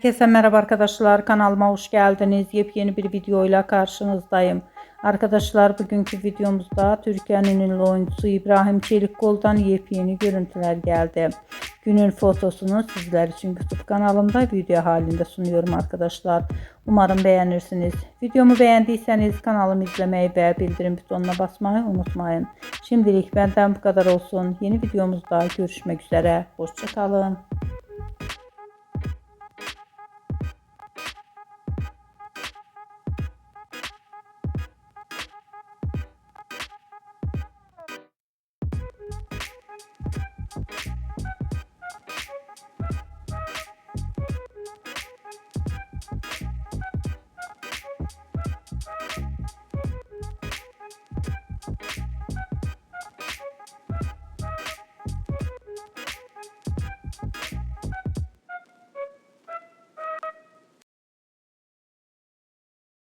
Herkese merhaba arkadaşlar, kanalıma hoş geldiniz. Yepyeni bir videoyla karşınızdayım. Arkadaşlar, bugünkü videomuzda Türkiye'nin ünlü oyuncusu İbrahim Çelikkol'dan yepyeni görüntüler geldi. Günün fotosunu sizler için YouTube kanalımda video halinde sunuyorum arkadaşlar. Umarım beğenirsiniz. Videomu beğendiyseniz kanalımı izlemeyi ve bildirim butonuna basmayı unutmayın. Şimdilik benden bu kadar olsun. Yeni videomuzda görüşmek üzere. Hoşça kalın.